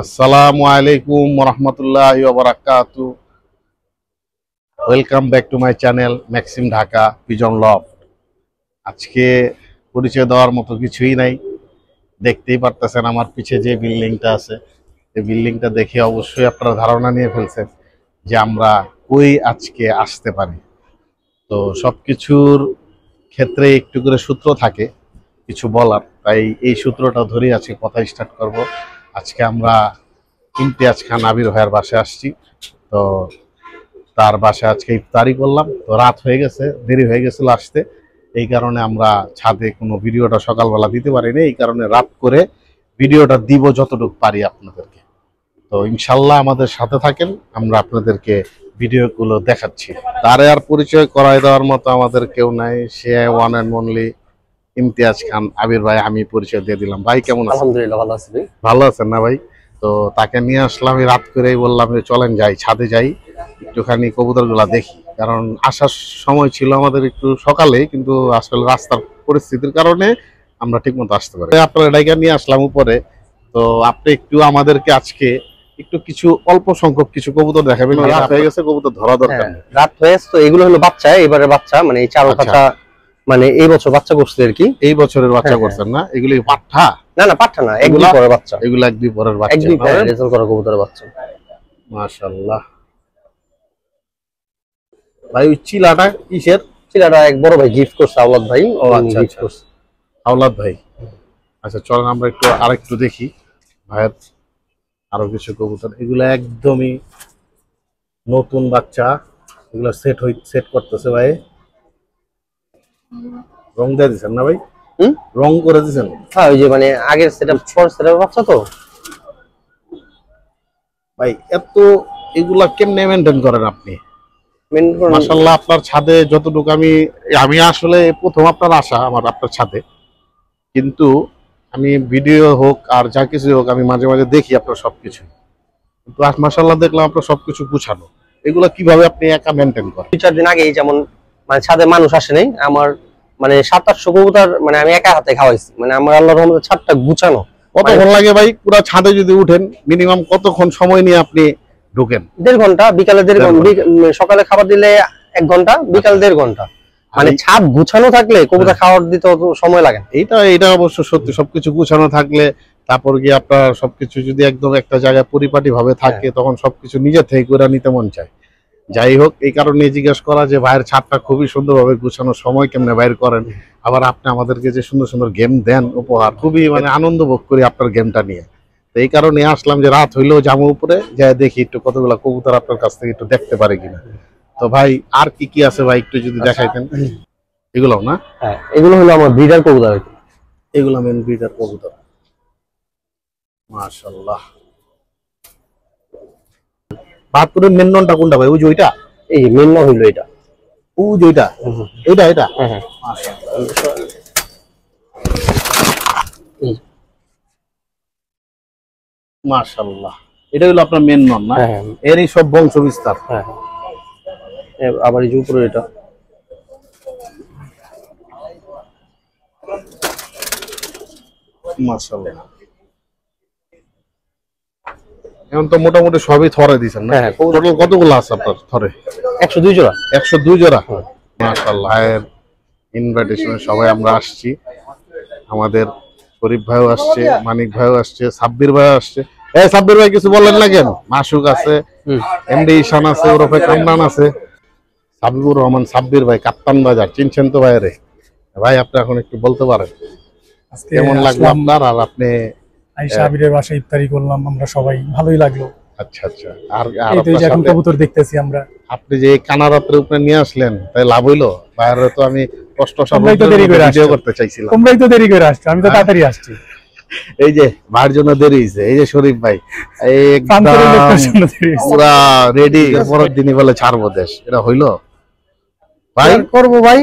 আসসালামু আলাইকুম ওরহমতুল্লাহি ওয়া বারাকাতুহু। Welcome back to my channel Maxim Dhaka pigeon loft. আজকে পরিচয় দেওয়ার মতো কিছুই নাই, দেখতেই পারতেছেন আমার পিছে যে বিল্ডিংটা আছে, এই বিল্ডিংটা দেখে অবশ্যই আপনারা ধারণা নিয়ে ফেলছেন যে আমরা কই আজকে আসতে পারি। তো সবকিছুর ক্ষেত্রে একটু করে সূত্র থাকে কিছু বলার, তাই এই সূত্রটা ধরেই আজকে কথা স্টার্ট করব। আজকে আমরা ইমতিয়াজ খান আবির ভাইয়ের বাসায় আসছি। তো তার বাসায় আজকে ইফতারি করলাম, তো রাত হয়ে গেছে, দেরি হয়ে গেছিল আসতে, এই কারণে আমরা ছাদে কোনো ভিডিওটা সকালবেলা দিতে পারিনি, এই কারণে রাত করে ভিডিওটা দিব যতটুকু পারি আপনাদেরকে। তো ইনশাল্লাহ আমাদের সাথে থাকেন, আমরা আপনাদেরকে ভিডিওগুলো দেখাচ্ছি। তারে আর পরিচয় করাই দেওয়ার মতো আমাদের কেউ নাই, সে ওয়ান অ্যান্ড অনলি ইমতিয়াজ খান আবির ভাই। আমি পরিচয় দিয়ে দিলাম। ভাই কেমন আছেন? আলহামদুলিল্লাহ ভালো আছি। ভালো আছেন না ভাই? তো তাকে নিয়ে আসলাম, রাত করেই বললাম যে চলেন যাই ছাদে, যাই একটুখানি কবুতরগুলা দেখি, কারণ আসার সময় ছিল আমাদের একটু সকালে, কিন্তু আসলে রাস্তার পরিস্থিতির কারণে আমরা ঠিক মতো আসতে পারি। আপনার ডাইকা নিয়ে আসলাম উপরে। তো আপনি একটু আমাদেরকে আজকে একটু কিছু অল্প সংখ্যক কিছু কবুতর দেখাবেন। রাত হয়ে গেছে, কবুতর ধরা দরকার নেই। রাত হয়ে গেছে, তো এগুলো হলো বাচ্চা, এবারে বাচ্চা মানে এই চার কাটা, মানে এই বছর বাচ্চা করছে আর কি। এই বছরের বাচ্চা করছেন না? এগুলি পাঠা? না না, পাঠা না, একদিন পরের বাচ্চা। এগুলো একদিন পরের বাচ্চা, একদিন পরে রেজাল্ট করা কবুতরের বাচ্চা। মাশাআল্লাহ। ভাই ওই চিলাটা কিসের? চিলাটা এক বড় ভাই গিফট করছে, আওলাদ ভাই। ও আচ্ছা, গিফট করছে আওলাদ ভাই। আচ্ছা চলেন আমরা একটু আরেকটু দেখি ভাইয়ের আরো কিছু কবুতর। এগুলো একদমই নতুন বাচ্চা, এগুলো সেট করতেছে ভাই। রং দিয়ে দিচ্ছেন না ভাই? রং করে দিচ্ছেন? হ্যাঁ, ওই যে মানে আগের সেটআপ ফর সেটআপ বাচ্চা তো ভাই। এত এগুলা কেমনে মেনটেন করেন আপনি? মাশাআল্লাহ, আপনার ছাদে যতটুকু আমি আসলে প্রথম আপনার আসা আমার আপনার ছাদে, কিন্তু আমি ভিডিও হোক আর যা কিছু হোক আমি মাঝে মাঝে দেখি আপনার সবকিছু, কিন্তু মাশাআল্লাহ দেখলাম আপনার সবকিছু গুছানো। এগুলা কিভাবে আপনি একা মেনটেন করেন? 2-4 দিন আগে যেমন মানে ছাদে মানুষ আসে নাই, আমার মানে 700-800 কবুতর মানে আমি একা হাতে খাওয়াইছি। মানে আমার আল্লাহর রহমতে ছাদটা গুছানো। কতক্ষণ লাগে ভাই পুরো ছাদে যদি উঠেন? মিনিমাম কতক্ষণ সময় নিয়ে আপনি ঢুকেন? 1.5 ঘন্টা, বিকালে 1.5 ঘন্টা, সকালে খাবার দিলে 1 ঘন্টা, বিকাল 1.5 ঘন্টা। মানে ছাদ গুছানো থাকলে কবুতর খাবার দিতে অত সময় লাগে না। এটা অবশ্য সত্যি। সবকিছু গুছানো থাকলে, তারপর গিয়ে আপনার সবকিছু যদি একদম একটা জায়গায় পরিপাটি ভাবে থাকে, তখন সবকিছু নিজে থেকে করে নিতে মন চায়। যাই হোক, এই কারণে জিজ্ঞেস করা যে ভাইয়ের ছাদটা খুবই সুন্দরভাবে গুছানো, সময় কেমনে বাইর করেন, আবার আপনি আমাদেরকে যে সুন্দর সুন্দর গেম দেন উপহার, খুবই মানে আনন্দ ভোগ করি আপনার গেমটা নিয়ে। তো এই কারণে আসলাম যে রাত হইলেও যাবো উপরে, যাই দেখি একটু কতগুলো কবুতর আপনার কাছ থেকে একটু দেখতে পারি কিনা। তো ভাই আর কি কি আছে ভাই একটু যদি দেখাইতেন। এগুলো না? হ্যাঁ, এগুলো হলো আমার ব্রিডার কবুতর। এগুলো মেন ব্রিডার কবুতর। মাশাআল্লাহ। বাহাত্তরের মেন ননটা কোনটা ভাই? ওই যে ওইটা? এই মেন নন হইলো এটা। ও যে ওইটা? এটা হ্যাঁ হ্যাঁ, মাশাআল্লাহ। এটা হলো আপনার মেন নন না? হ্যাঁ, এরই সব বংশ বিস্তার। হ্যাঁ। আবার এই যে উপরে এটা মাশাআল্লাহ। এখন তো মোটামুটি সবই থরে দিয়েছেন না? হ্যাঁ। টোটাল কতগুলো আছে আপনার থরে? 102 জোড়া। 102 জোড়া। মাশাআল্লাহ। এর ইনভাইটেশনে সবাই আমরা আসছি। আমাদের শরীফ ভাইও আসছে, মানিক ভাইও আসছে, সাব্বির ভাইও আসছে। এই সাব্বির ভাই কিছু বলেন না কেন? মাসুক আছে, এমডি ঈশান আছে, ওরফে কামরান আছে, সাবিবুর রহমান সাব্বির ভাই, কাপ্তান বাজার। চিনছেন তো ভাইরে? ভাই আপনি এখন একটু বলতে পারেন কেমন লাগলো আপনার? আর আপনি আয়েশা আবিরের বাসায় ইফতারি করলাম আমরা সবাই, ভালোই লাগলো। আচ্ছা আচ্ছা। আর এখন কবুতর দেখতেছি আমরা। আপনি যে কানারাতের উপরে নিয়ে আসলেন, তাই লাভ হইলো? বাইরে তো আমি কষ্ট ভিডিও করতে চাইছিলাম। তোমরাই তো দেরি করে আসছো, আমি তো তাড়াতাড়ি আসছি। এই যে ভাইয়ের জন্য দেরি হয়েছে। এই যে শরীফ ভাই পুরা রেডি, পরের দিনই বলে ছাড়বো দেশ। এটা হইলো ভাই? করবো ভাই,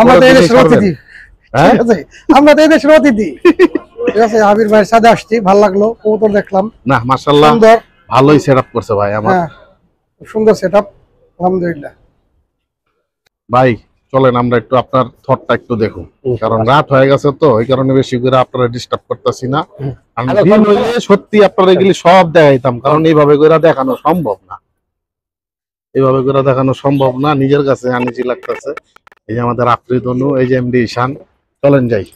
আমরা তো এই দেশের অতিথি। ঠিক আছে, আবির ভাইয়ের সাথে আসছি, ভালো লাগলো, কবুতর দেখলাম। না মাশাআল্লাহ, ভালোই সেটআপ করছে ভাই আমার। সুন্দর সেটআপ, আলহামদুলিল্লাহ। ভাই চলেন আমরা একটু আপনার থটটা একটু দেখুন, কারণ রাত হয়ে গেছে তো এই কারণে বেশি করে আপনারা ডিস্টার্ব করতেছি না। দিন হইলে সত্যি আপনারা এগুলি সব দেখাইতাম, কারণ এইভাবে করে দেখানো সম্ভব না, এইভাবে করে দেখানো সম্ভব না, নিজের কাছে আনিজি লাগতেছে। এই যে আমাদের আফ্রিদনু, এই যে এমডি ঈশান, চলেন যাই।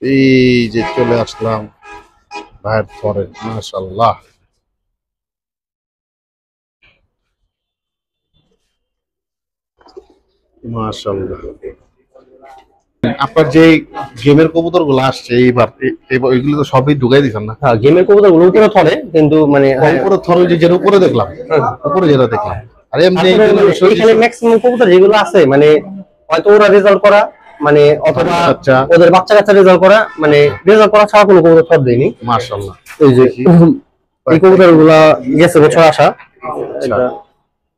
এই যে চলে আসলাম ভাইয়ের পরে, মাশাআল্লাহ মাশাআল্লাহ। আপনার যে গেমের কবুতর গুলো আসছে এইবার, এগুলো তো সবই ঢুকাই দিচ্ছেন না? হ্যাঁ, গেমের কবুতর গুলো উপরে থরে, কিন্তু মানে উপরে থরে, যে যেটা উপরে দেখলাম, উপরে যেটা দেখলাম। আর এমনি এখানে ম্যাক্সিমাম কবুতর যেগুলো আছে মানে হয়তো ওরা রেজাল্ট করা, মানে অথবা আচ্ছা ওদের বাচ্চা কাচ্চা রেজাল্ট করা, মানে রেজাল্ট করা ছাড়া কোনো কবুতর থর দেয়নি। মাশাআল্লাহ। এই যে এই কবুতর গুলা গেছে বছর আসা। এটা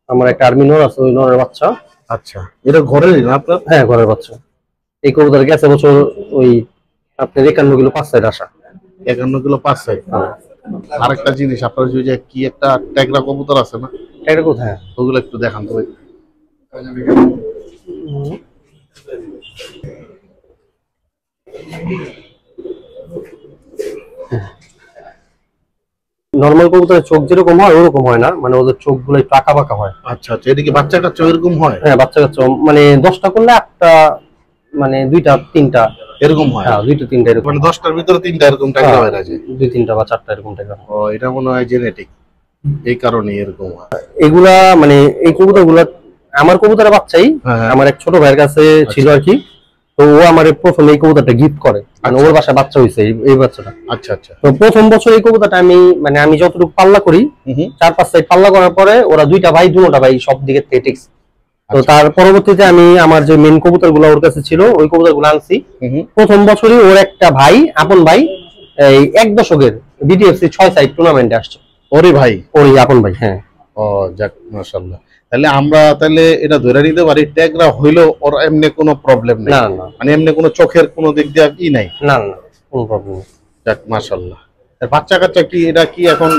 আমার একটা আর্মি নর আছে, ওই নরের বাচ্চা। আচ্ছা, এটা ঘরেরই না আপনার? হ্যাঁ, ঘরের বাচ্চা। এই কবুতর গেছে বছর ওই আপনার 51 কিলো 5 সাইড আসা। 51 কিলো 5 সাইড। আরেকটা জিনিস, আপনার যে কি একটা ট্যাগরা কবুতর আছে না, এটা কোথায়? ওগুলো একটু দেখান তো ভাই। নরমাল কবুতরের চোখ যেরকম হয় ওরকম হয় না, মানে ওদের চোখগুলো একটু আঁকা বাঁকা হয়। আচ্ছা আচ্ছা, এদিকে বাচ্চা কাচ্চা এরকম হয়? হ্যাঁ, বাচ্চা কাচ্চা মানে 10টা করলে 8টা, মানে 2টা 3টা এরকম হয়? হ্যাঁ, 2টা 3টা এরকম, মানে 10টার ভিতরে 3টা এরকম ট্যাগরা হয়ে আছে। 2 3টা বা 4টা এরকম টাইপের। ও, এটা মনে হয় জেনেটিক, এই কারণে এরকম হয়। এগুলা মানে এই কবুতরগুলা আমার কবুতরের বাচ্চাই হ্যাঁ। আমার এক ছোট ভাইয়ের কাছে ছিল আর কি। তো ও আমার প্রথম এই কবুতরটা গিফট করে, মানে ওর বাসায় বাচ্চা হয়েছে এই বাচ্চাটা। আচ্ছা আচ্ছা। তো প্রথম বছর এই কবুতরটা আমি যতটুকু পাল্লা করি, 4-5 সাইড পাল্লা করার পরে ওরা দুইটা ভাই সব দিকে থেকে টেক্স। তো তার পরবর্তীতে আমি আমার যে মেন কবুতর গুলো ওর কাছে ছিল, ওই কবুতর গুলো আনছি। প্রথম বছরই ওর একটা ভাই, আপন ভাই, এই 1 দশকের বিটিএফসি 6 সাইড টুর্নামেন্টে আসছে। ওরে ভাই, ওরই আপন ভাই। হ্যাঁ। ও যাক, মাশাআল্লাহ। তাহলে আমরা এটা ধরে নিতে পারি ট্যাগরা হইলো ওর এমনি কোনো প্রবলেম নেই? না না, মানে এমনি কোনো চোখের কোনো দিক দিয়ে কি নাই? না না, কোনো প্রবলেম নেই। যাক, মাশাআল্লাহ। আর বাচ্চা কাচ্চা কি এটা কি এখন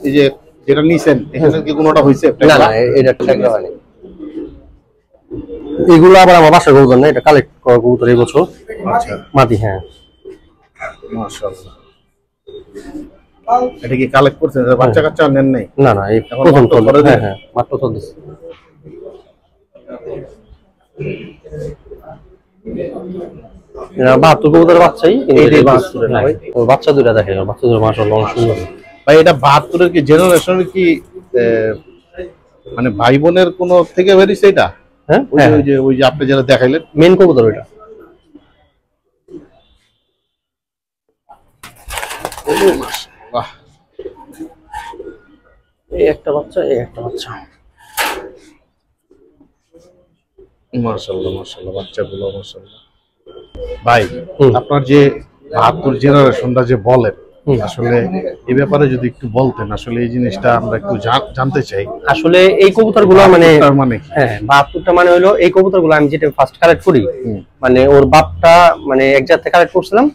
এই যে যেটা নিছেন এখানে কি কোনোটা হইছে? না না, এটা ট্যাগরা হয়নি। এগুলো আবার আমার বাসার কবুতর না, এটা কালেক্ট করা কবুতর এই বছর। আচ্ছা, মাদি। হ্যাঁ, মাশাআল্লাহ। এটা কি কালেক্ট করছেন? বাচ্চা কাচ্চা নেন নাই? না না, এই প্রথম তো। হ্যাঁ হ্যাঁ, মাত্র তো দিছি। এরা 72 কবুতরের বাচ্চাই, কিন্তু এইটাই এই 72 না ভাই? ওর বাচ্চা দুইটা দেখেন, বাচ্চা দুটো মাশাআল্লাহ অনেক সুন্দর। ভাই এটা 72 কি জেনারেশনের কি মানে ভাই বোনের কোন থেকে বেরিয়েছে এটা? হ্যাঁ, ওই যে আপনি যেটা দেখাইলেন মেন কবুতর ওইটা। বাহ, এই একটা বাচ্চা, এই একটা বাচ্চা। মাশাআল্লাহ মাশাআল্লাহ, বাচ্চাগুলো মাশাআল্লাহ। ভাই আপনার যে 72 জেনারেশনটা যে বলেন, আসলে এই ব্যাপারে যদি একটু বলতেন, আসলে এই জিনিসটা আমরা একটু জানতে চাই। আসলে এই কবুতরগুলো মানে মানে হ্যাঁ, 72টা মানে হলো এই কবুতরগুলো আমি যেটা ফার্স্ট কালেক্ট করি, মানে ওর বাপটা মানে এক জায়গা থেকে কালেক্ট করছিলাম,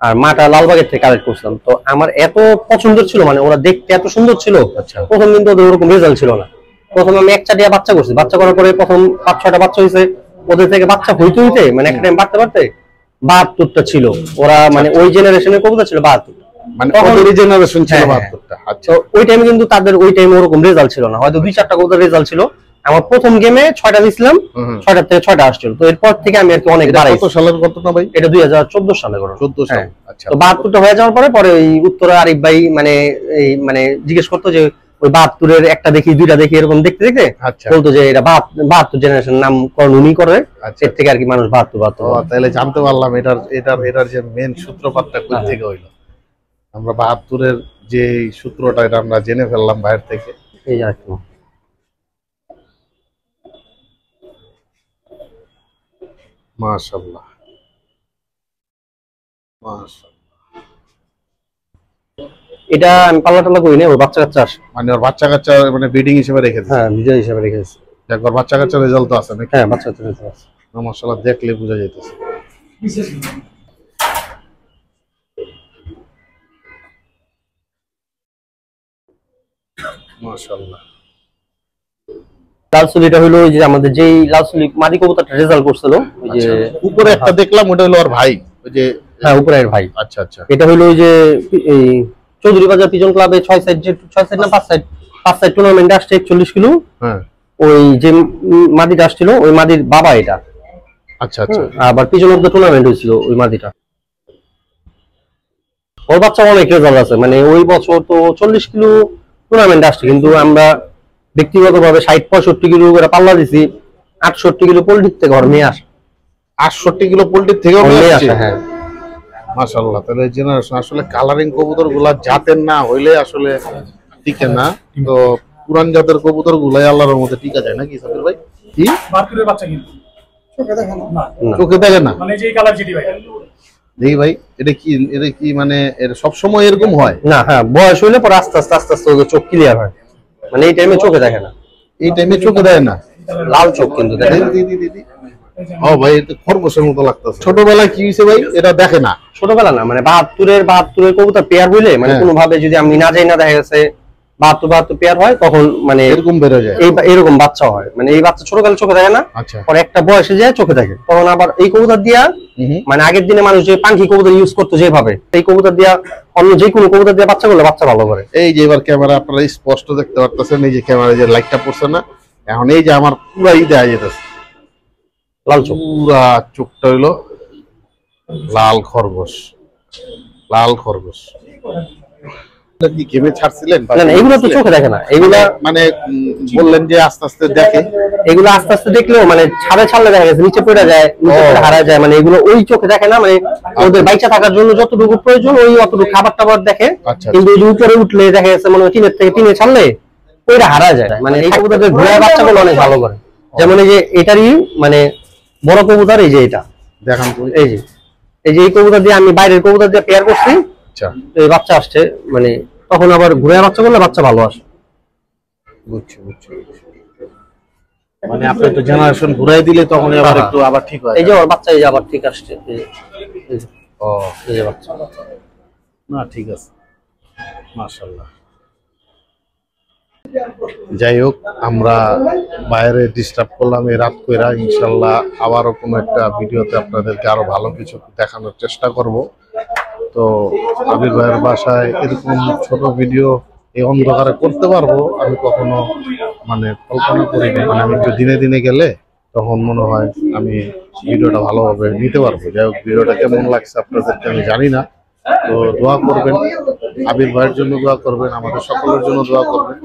আর মাটা লালবাগের থেকে কালেক্ট করছিলাম। তো আমার এত পছন্দের ছিল, মানে ওরা দেখতে এত সুন্দর ছিল। আচ্ছা। প্রথম কিন্তু ওদের ওরকম রেজাল্ট ছিল না। প্রথম আমি একটা দিয়ে বাচ্চা করছি, বাচ্চা করার পরে প্রথম 5-6টা বাচ্চা হয়েছে। ওদের থেকে বাচ্চা হইতে মানে একটা টাইম বাড়তে 72টা ছিল। ওরা মানে ওই জেনারেশনের কবুতর ছিল 72। মানে ওই জেনারেশন ছিল 72টা। আচ্ছা, ওই টাইমে কিন্তু তাদের ওই টাইমে ওরকম রেজাল্ট ছিল না, হয়তো 2-4টা কবুতর রেজাল্ট ছিল। আমার প্রথম গেমে 6টা দিছিলাম, 6টা থেকে 6টা আসছিল। তো এরপর থেকে আমি আর কি অনেক বাড়াই। কত সালের ঘটনা ভাই? এটা 2014 সালে ঘটনা। 14 সাল। আচ্ছা। তো 72টা হয়ে যাওয়ার পরে ওই উত্তরা আরিফ ভাই মানে জিজ্ঞেস করতো যে ওই 72-এর একটা দেখি, 2টা দেখি, এরকম দেখতে বলতো যে এটা 72 জেনারেশন নামকরণ উনি করে। এর থেকে আর কি মানুষ 72। তাহলে জানতে পারলাম এটার যে মেন সূত্রপাতটা কোথা থেকে হইলো। আমরা 72-এর যে সূত্রটা এটা আমরা জেনে ফেললাম ভাইয়ের থেকে। এই আর কি। মাশাআল্লাহ মাশাআল্লাহ। এটা আমি পাল্লা টাল্লা করি না, ওর বাচ্চা কাচ্চা আসে। মানে ওর বাচ্চা কাচ্চা মানে ব্রিডিং হিসেবে রেখেছে? হ্যাঁ, ভিডিও হিসেবে রেখেছি। একবার বাচ্চা কাচ্চা রেজাল্ট তো আছে নাকি? হ্যাঁ, বাচ্চা কাচ্চা রেজাল্ট আছে। মাশাআল্লাহ, দেখলে বোঝা যাইতেছে। মাশাআল্লাহ। লাল চুলিটা হলো ওই যে আমাদের যেই লাল চুলি মাদি কবুতরটা রেজাল্ট করছিল ওই যে উপরে একটা দেখলাম, ওটা হলো ওর ভাই, ওই যে হ্যাঁ উপরের ভাই। আচ্ছা আচ্ছা, এটা হলো ওই যে এই চৌধুরী বাজার পিজন ক্লাবে 6 সাইড না 5 সাইড টুর্নামেন্ট আসছে 41 কিলো। হ্যাঁ ওই যে মাদিটা আসছিল ওই মাদির বাবা এটা। আচ্ছা আচ্ছা, আবার পিজন অফ দ্য টুর্নামেন্ট হয়েছিল ওই মাদিটা। ওর বাচ্চা অনেক রেজাল্ট আছে, মানে ওই বছর তো 40 কিলো টুর্নামেন্ট আসছে, কিন্তু আমরা ব্যক্তিগতভাবে 60-65 কিলো করে পাল্লা দিছি, 68 কিলো পোল্ট্রির থেকে ঘর নিয়ে আসে। 68 কিলো পোল্ট্রির থেকেও নিয়ে নিয়ে আসে আসে। হ্যাঁ মাশাআল্লাহ, তাহলে জেনারেশন আসলে কালারিং কবুতর গুলা জাতের না হইলে আসলে টিকে না, তো পুরান জাতের কবুতর গুলাই আল্লাহর মধ্যে টিকা যায় নাকি সাবির ভাই? কি বাহাত্তরের বাচ্চা কিন্তু চোখে দেখে না। না, চোখে দেখে না? মানে যে কালার যেটি ভাই দেখি ভাই, এটা কি মানে এর সব সময় এরকম হয়? না, হ্যাঁ বয়স হইলে পরে আস্তে আস্তে ওদের চোখ ক্লিয়ার হয়, মানে এই টাইমে চোখে দেখে না। এই টাইমে চোখে দেয় না? লাল চোখ কিন্তু দেখে না। দিদি ও ভাই, এটা খরগোশের মতো লাগতেছে। ছোটবেলায় কি হয়েছে ভাই, এটা দেখে না? ছোটবেলা না, মানে 72-এর কবুতর পেয়ার হইলে মানে হ্যাঁ। কোনো ভাবে যদি আমি না যাই না দেখা গেছে 72 পেয়ার হয়, তখন মানে এরকম বের হয়ে যায়? এরকম বাচ্চা হয়, মানে এই বাচ্চা ছোটকালে চোখে দেখে না, আচ্ছা, পরে একটা বয়সে যায় চোখে দেখে, তখন আবার এই কবুতর দিয়া মানে আগের দিনে মানুষ যে পাখি কবুতর ইউজ করতো যেভাবে, এই কবুতর দিয়া অন্য যে কোনো কবুতর দিয়া বাচ্চা করলে বাচ্চা ভালো করে। এই যে এবার ক্যামেরা আপনারা স্পষ্ট দেখতে পারতেছেন, এই যে ক্যামেরা যে লাইটটা পড়ছে না, এখন এই যে আমার পুরা দেখা যেতেছে, লাল চোখ পুরা চোখটা হইলো লাল খরগোশ, লাল খরগোশ। এটা কি গেমে ছাড়ছিলেন? না না, এগুলো তো চোখে দেখে না, এগুলা মানে বললেন যে আস্তে আস্তে দেখে, এগুলো আস্তে আস্তে দেখলেও মানে ছাড়লে দেখা গেছে নিচে পড়ে যায়, নিচে পড়ে হারা যায়, মানে এগুলো ওই চোখে দেখে না, মানে ওদের বাইচা থাকার জন্য যতটুকু প্রয়োজন ওই অতটুকু খাবার টাবার দেখে, আচ্ছা, কিন্তু ওই যে উপরে উঠলে দেখা গেছে মানে টিনের থেকে টিনে ছাড়লে ওইটা হারা যায়, মানে এই কবুতরদের ঘোড়া বাচ্চাগুলো অনেক ভালো করে। যেমন এই যে এটারই মানে বড় কবুতর, এই যে এটা দেখান তো। এই যে এই কবুতর দিয়ে আমি বাইরের কবুতর দিয়ে পেয়ার করছি, আচ্ছা, এই বাচ্চা আসছে, মানে তখন আবার ঘুরে বাচ্চা করলে বাচ্চা ভালো আসে। বুঝছি। মানে আপনি তো জেনারেশন ঘুরাই দিলে তখন আবার একটু আবার ঠিক হয়। এই যে ওর বাচ্চা এই যে আবার ঠিক আসছে, এই যে ও এই যে বাচ্চা। না, ঠিক আছে, মাশাআল্লাহ। যাই হোক, আমরা বাইরে ডিস্টার্ব করলাম এই রাত কইরা, ইনশাল্লাহ আবারও কোনো একটা ভিডিওতে আপনাদেরকে আরো ভালো কিছু দেখানোর চেষ্টা করব। তো আবির ভাইয়ের বাসায় এরকম ছোট ভিডিও এই অন্ধকারে করতে পারবো আমি কখনো মানে কল্পনা করিনি। মানে আমি একটু দিনে দিনে গেলে তখন মনে হয় আমি ভিডিওটা ভালোভাবে নিতে পারবো। যাই হোক, ভিডিওটা কেমন লাগছে আপনাদেরকে আমি জানি না, তো দোয়া করবেন, আবির ভাইয়ের জন্য দোয়া করবেন, আমাদের সকলের জন্য দোয়া করবেন,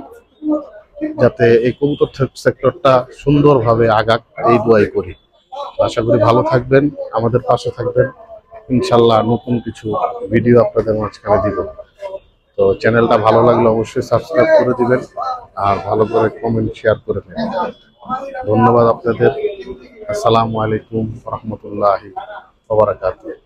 যাতে এই কবুতর সেক্টরটা সুন্দরভাবে আগাক, এই দোয়াই করি। আশা করি ভালো থাকবেন, আমাদের পাশে থাকবেন, ইনশাল্লাহ নতুন কিছু ভিডিও আপনাদের মাঝখানে দিব। তো চ্যানেলটা ভালো লাগলে অবশ্যই সাবস্ক্রাইব করে দিবেন, আর ভালো করে কমেন্ট শেয়ার করে দেবেন। ধন্যবাদ আপনাদের। আসসালামু আলাইকুম ওয়া রাহমাতুল্লাহি ওয়া বারাকাতুহু।